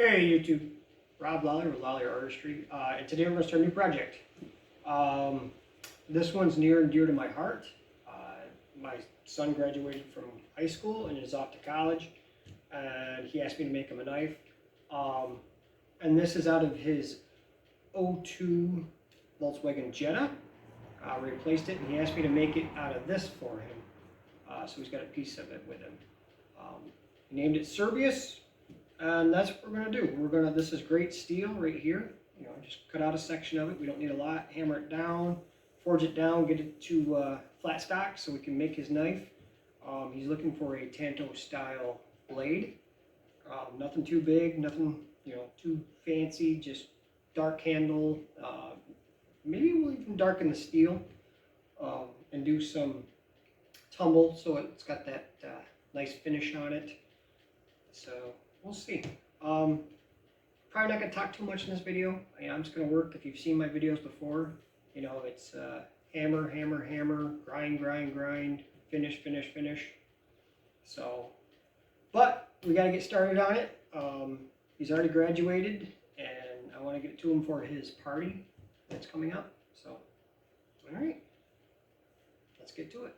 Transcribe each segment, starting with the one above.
Hey YouTube, Rob Lally with Lally Artistry, and today we're going to start a new project. This one's near and dear to my heart. My son graduated from high school and is off to college, and he asked me to make him a knife. And this is out of his '02 Volkswagen Jetta. Replaced it, and he asked me to make it out of this for him. So he's got a piece of it with him. He named it Cerberus. And that's what we're going to do. This is great steel right here. You know, just cut out a section of it. We don't need a lot. Hammer it down, forge it down, get it to flat stock so we can make his knife. He's looking for a Tanto style blade. Nothing too big, nothing too fancy. Just dark handle. Maybe we'll even darken the steel and do some tumble so it's got that nice finish on it. So we'll see. Probably not going to talk too much in this video. I'm just going to work. If you've seen my videos before, it's hammer, hammer, hammer, grind, grind, grind, finish, finish, finish. So, but we got to get started on it. He's already graduated, and I want to get it to him for his party that's coming up. So, all right, let's get to it.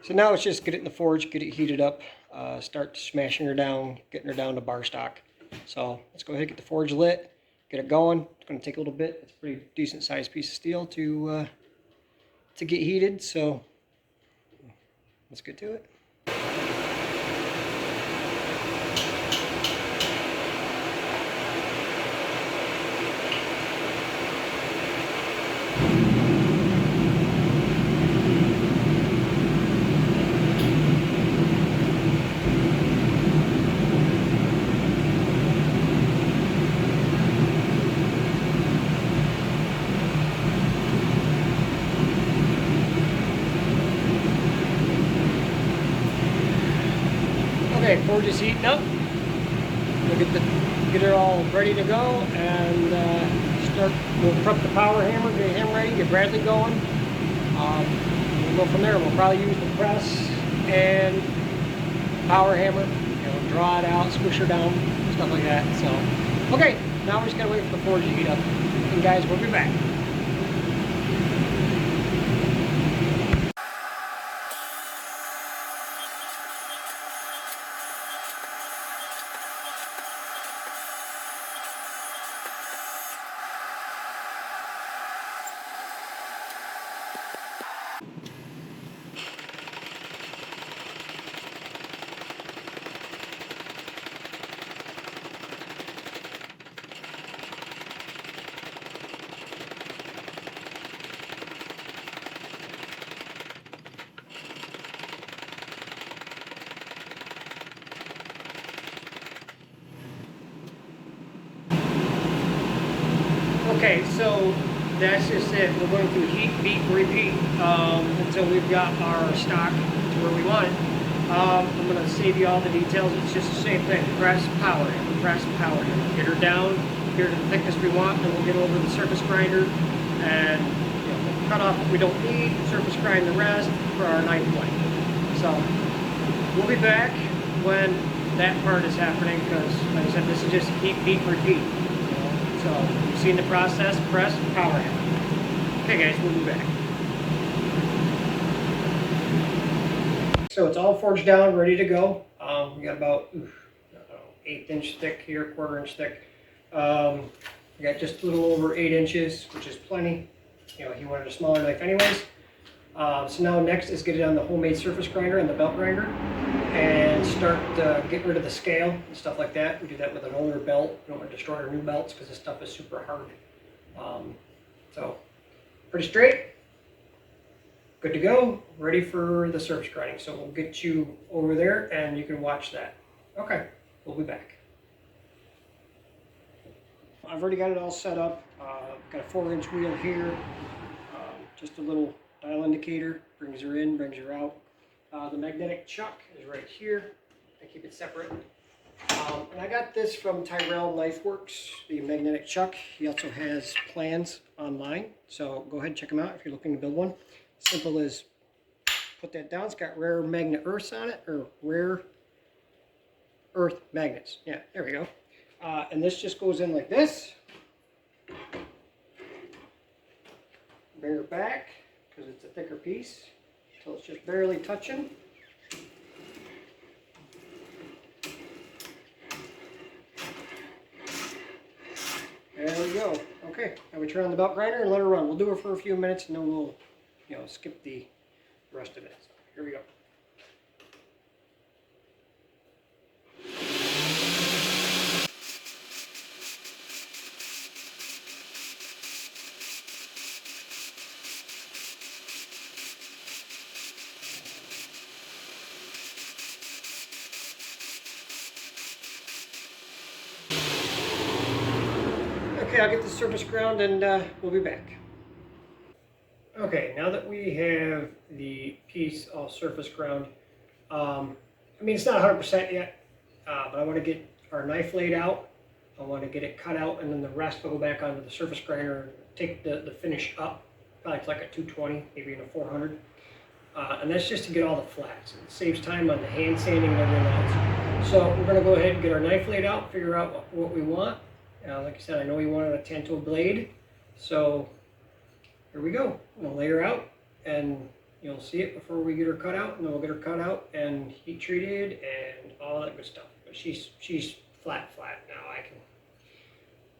So now it's just get it in the forge, get it heated up, start smashing her down, getting her down to bar stock. So let's go ahead and get the forge lit, get it going. It's going to take a little bit. It's a pretty decent sized piece of steel to get heated. So let's get to it. Okay, forge is heating up. We'll get her all ready to go and we'll prep the power hammer, get him ready, get Bradley going. We'll go from there. We'll probably use the press and power hammer, draw it out, squish her down, stuff like that. So, okay, now we're just gonna wait for the forge to heat up. And guys, we'll be back. Okay, so that's just it. We're going through heat, beat, repeat until we've got our stock to where we want it. I'm going to save you all the details. It's just the same thing. Press, power hammer, press, power hammer. Get her down, get her to the thickness we want, and we'll get over the surface grinder and we'll cut off what we don't need, surface grind the rest for our knife blade. So we'll be back when that part is happening because, like I said, this is just heat, beat, repeat. So, you've seen the process, press, power hammer. Okay guys, we'll be back. So it's all forged down, ready to go. We got about 1/8 inch thick here, 1/4 inch thick. We got just a little over 8 inches, which is plenty. He wanted a smaller knife anyways. So now next is get it on the homemade surface grinder and the belt grinder and start getting rid of the scale and stuff like that. We do that with an older belt. We don't want to destroy our new belts because this stuff is super hard. So pretty straight. Good to go. Ready for the surface grinding. So we'll get you over there and you can watch that. Okay, we'll be back. I've already got it all set up. Got a 4-inch wheel here. Just a little dial indicator. Brings her in, brings her out. The magnetic chuck is right here. I keep it separate. And I got this from Tyrell Knife Works, the magnetic chuck. He also has plans online. So go ahead and check him out if you're looking to build one. Simple as put that down. It's got rare magnet earths on it, or rare earth magnets. Yeah, there we go. And this just goes in like this. Bring her back because it's a thicker piece until it's just barely touching. There we go. Okay, now we turn on the belt grinder and let her run. We'll do her for a few minutes and then we'll, skip the rest of it. So here we go. Okay, I'll get the surface ground and we'll be back. Okay, now that we have the piece all surface ground, it's not 100% yet, but I want to get our knife laid out. I want to get it cut out, and then the rest will go back onto the surface grinder and take the finish up, probably to like a 220, maybe even a 400. And that's just to get all the flats. It saves time on the hand sanding and everything else. So we're going to go ahead and get our knife laid out, figure out what we want. Like I said, I know we wanted a tanto blade, so here we go. We'll lay her out, and you'll see it before we get her cut out, and then we'll get her cut out and heat treated and all that good stuff. But she's flat now. I can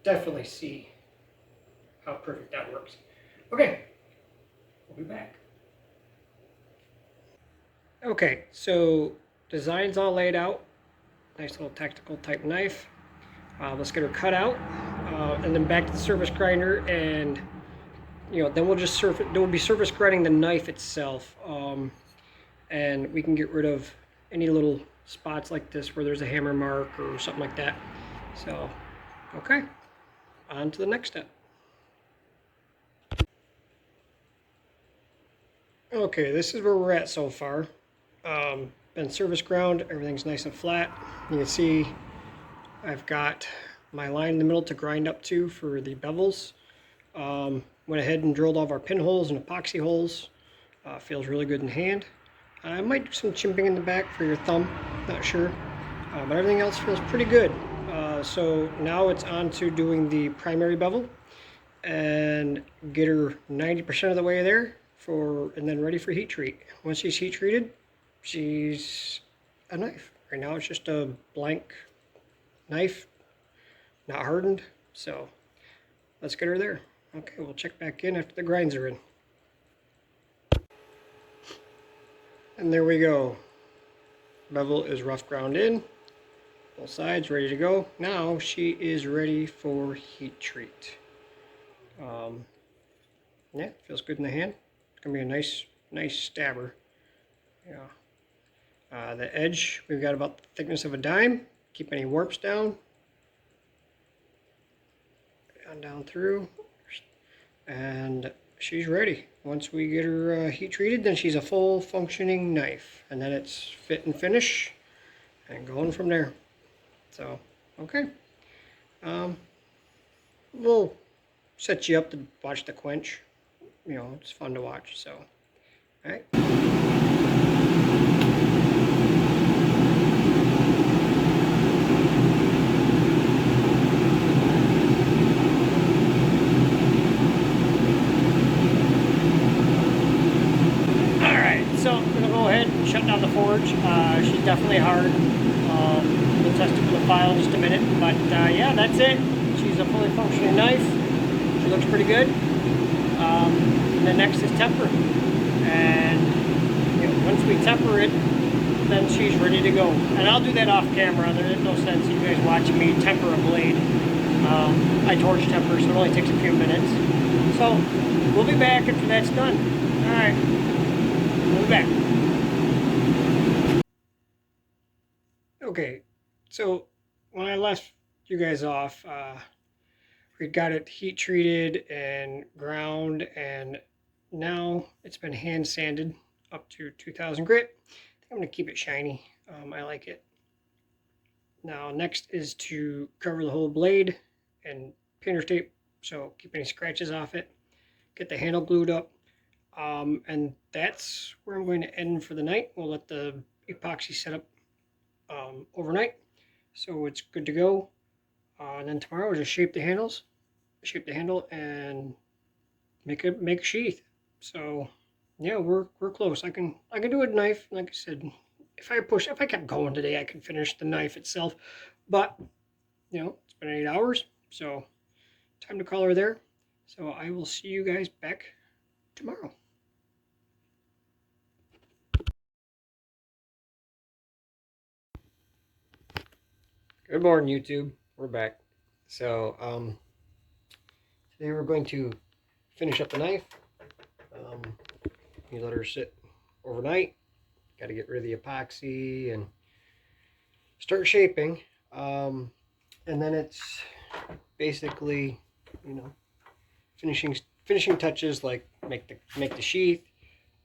definitely see how perfect that works. Okay, we'll be back. Okay, so design's all laid out. Nice little tactical type knife. Let's get her cut out, and then back to the surface grinder, and then we'll just we'll be surface grinding the knife itself, and we can get rid of any little spots like this where there's a hammer mark or something like that. So, okay, on to the next step. Okay, this is where we're at so far. Been surface ground, everything's nice and flat. You can see I've got my line in the middle to grind up to for the bevels. Went ahead and drilled all of our pinholes and epoxy holes. Feels really good in hand. I might do some chimping in the back for your thumb, not sure. But everything else feels pretty good. So now it's on to doing the primary bevel and get her 90% of the way there and then ready for heat treat. Once she's heat treated, she's a knife. Right now it's just a blank knife, not hardened. So let's get her there. Okay, we'll check back in after the grinds are in. And there we go. Bevel is rough ground in. Both sides ready to go. Now she is ready for heat treat. Yeah, feels good in the hand. It's gonna be a nice stabber. Yeah. The edge, we've got about the thickness of a dime. Keep any warps down. Down through. And she's ready. Once we get her heat treated, then she's a full functioning knife. And then it's fit and finish and going from there. So, okay. We'll set you up to watch the quench. It's fun to watch, so. All right. So I'm going to go ahead and shut down the forge. She's definitely hard. We'll test it with a file in just a minute. But yeah, that's it. She's a fully functioning knife. She looks pretty good. And then next is temper. and once we temper it, then she's ready to go. And I'll do that off camera. There's no sense in you guys watching me temper a blade. I torch temper, so it only takes a few minutes. So we'll be back after that's done. All right, we'll be back. Okay, so when I left you guys off, we got it heat treated and ground, and now it's been hand sanded up to 2000 grit. I think I'm gonna keep it shiny. I like it. Now next is to cover the whole blade and painter's tape, so keep any scratches off it. Get the handle glued up, and that's where I'm going to end for the night. We'll let the epoxy set up overnight, so it's good to go. And then tomorrow we'll just shape the handle, and make a sheath. So yeah, we're close. I can do a knife. Like I said, if I kept going today, I could finish the knife itself. But it's been 8 hours, so time to call her there. So I will see you guys back tomorrow. Good morning, YouTube. We're back. So today we're going to finish up the knife. You let her sit overnight. Got to get rid of the epoxy and start shaping. And then it's basically, finishing touches like make the sheath.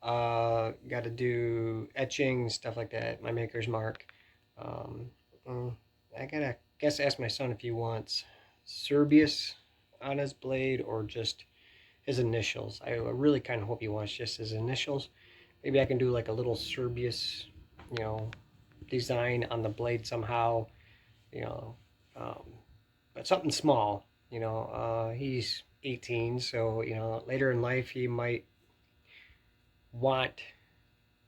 Got to do etching, stuff like that. My maker's mark. I gotta ask my son if he wants Cerberus on his blade or just his initials. I really kind of hope he wants just his initials. Maybe I can do like a little Cerberus, design on the blade somehow, um, but something small. He's 18, so later in life he might want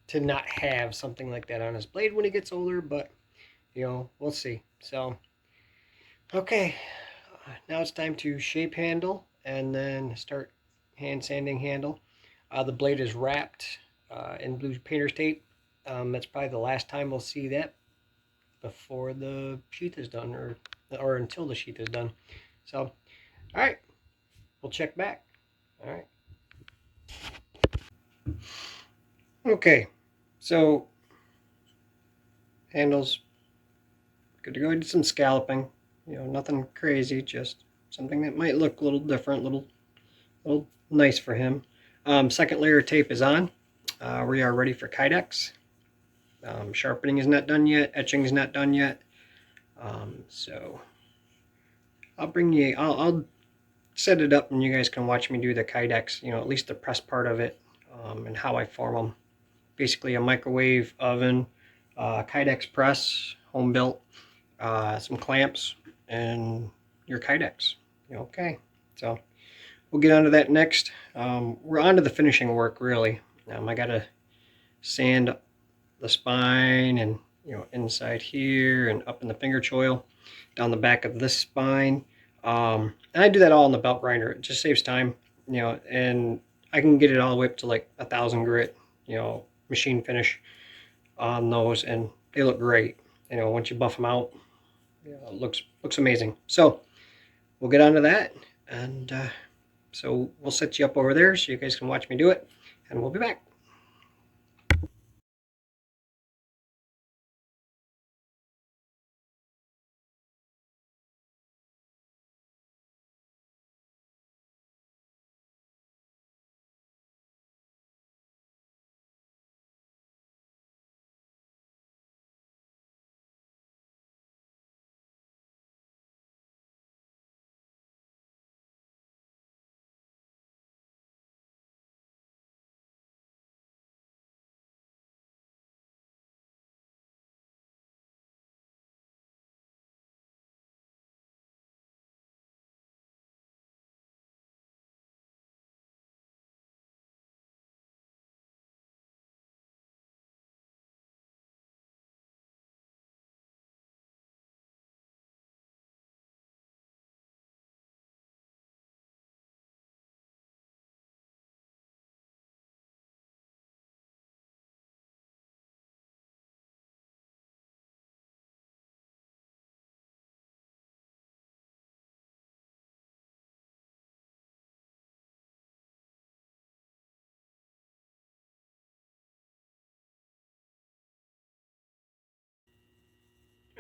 to not have something like that on his blade when he gets older, but we'll see. So okay, now it's time to shape handle and then start hand sanding handle. The blade is wrapped in blue painter's tape. That's probably the last time we'll see that before the sheath is done, or until the sheath is done. So, all right, we'll check back. All right. Okay, so handles good to go. I did some scalloping. Nothing crazy, just something that might look a little different, little nice for him. Second layer of tape is on. We are ready for Kydex. Sharpening is not done yet. Etching is not done yet. So I'll set it up and you guys can watch me do the Kydex, at least the press part of it, and how I form them. Basically a microwave oven, Kydex press, home built, some clamps, and your Kydex. Okay, so we'll get onto that next. We're on to the finishing work, really. I gotta sand the spine and inside here and up in the finger choil, down the back of this spine. And I do that all in the belt grinder. It just saves time, and I can get it all the way up to like 1000 grit, machine finish on those, and they look great. Once you buff them out, it looks amazing. So we'll get onto that, and so we'll set you up over there so you guys can watch me do it, and we'll be back.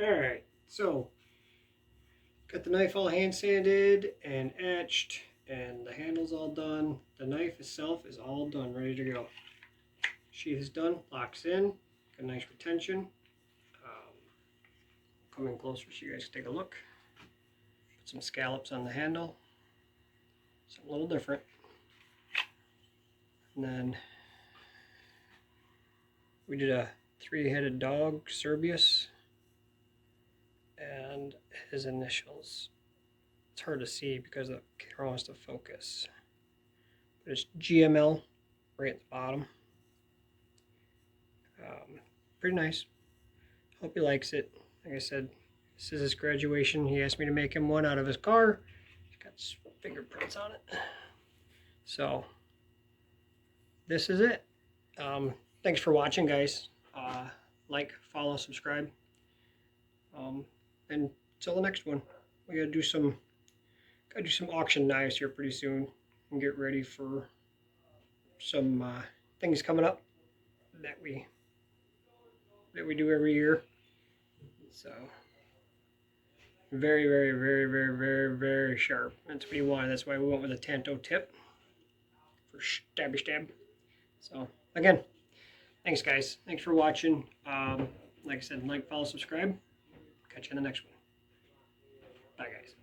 Alright, so got the knife all hand sanded and etched, and the handle's all done. The knife itself is all done, ready to go. Sheath is done, locks in, got a nice retention. Come in closer so you guys can take a look. Put some scallops on the handle, something a little different. And then we did a 3-headed dog, Cerberus, and his initials. It's hard to see because the camera wants to focus. But it's GML right at the bottom. Pretty nice. Hope he likes it. Like I said, this is his graduation. He asked me to make him one out of his car. It's got his fingerprints on it. So, this is it. Thanks for watching, guys. Like, follow, subscribe. And until the next one, we gotta do some auction knives here pretty soon and get ready for some things coming up that we do every year. So very, very, very, very, very, very sharp. That's what you want. That's why we went with a Tanto tip for stabby stab. So again, thanks guys. Thanks for watching. Like I said, like, follow, subscribe. Catch you in the next one. Bye guys.